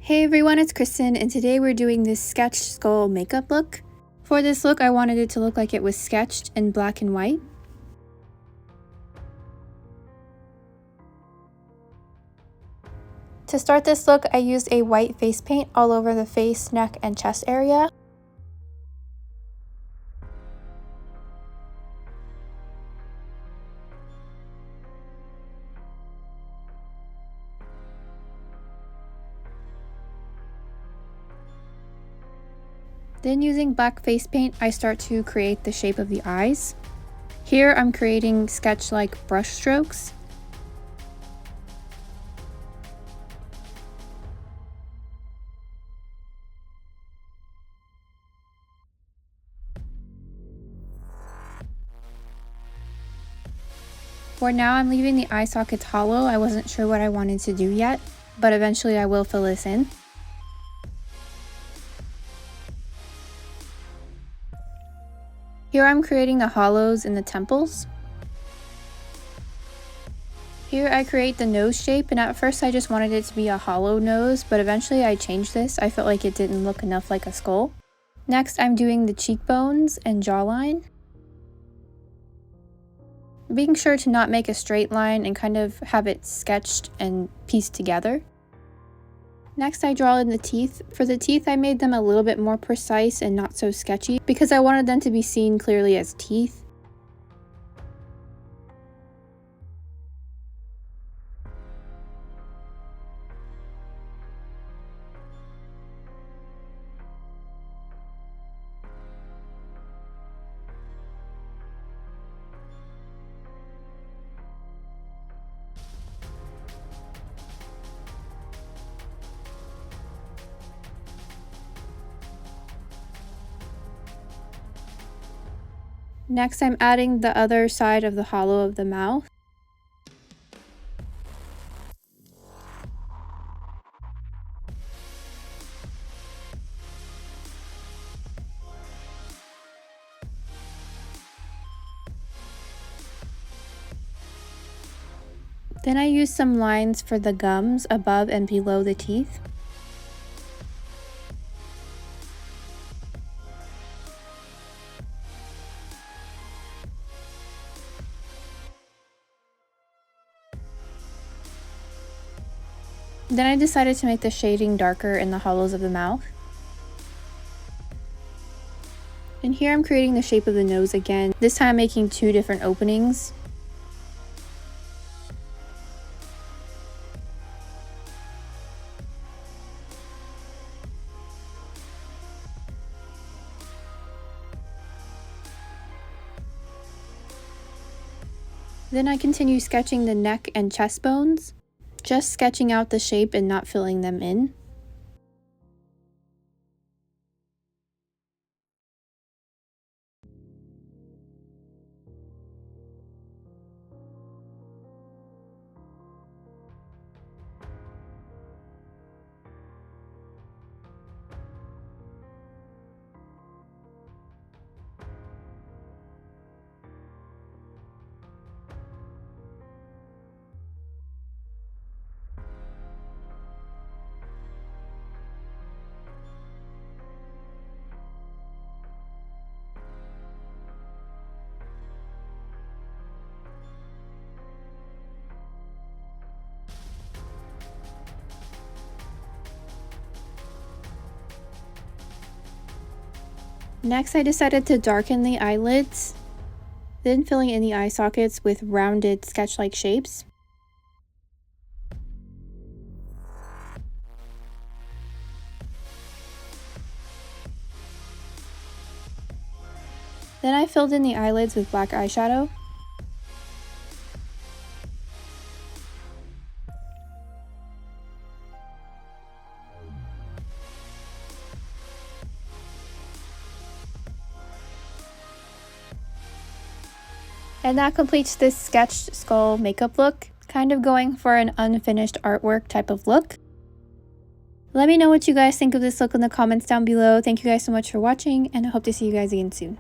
Hey everyone, it's Kristen, and today we're doing this sketched skull makeup look. For this look, I wanted it to look like it was sketched in black and white. To start this look, I used a white face paint all over the face, neck, and chest area. Then using black face paint, I start to create the shape of the eyes. Here I'm creating sketch-like brush strokes. For now, I'm leaving the eye sockets hollow. I wasn't sure what I wanted to do yet, but eventually I will fill this in. Here I'm creating the hollows in the temples. Here I create the nose shape, and at first I just wanted it to be a hollow nose, but eventually I changed this. I felt like it didn't look enough like a skull. Next I'm doing the cheekbones and jawline. Being sure to not make a straight line and kind of have it sketched and pieced together. Next I draw in the teeth. For the teeth I made them a little bit more precise and not so sketchy because I wanted them to be seen clearly as teeth. Next, I'm adding the other side of the hollow of the mouth. Then I use some lines for the gums above and below the teeth. Then I decided to make the shading darker in the hollows of the mouth. And here I'm creating the shape of the nose again, this time making two different openings. Then I continue sketching the neck and chest bones. Just sketching out the shape and not filling them in. Next, I decided to darken the eyelids, then filling in the eye sockets with rounded sketch-like shapes. Then I filled in the eyelids with black eyeshadow. And that completes this sketched skull makeup look, kind of going for an unfinished artwork type of look. Let me know what you guys think of this look in the comments down below. Thank you guys so much for watching, and I hope to see you guys again soon.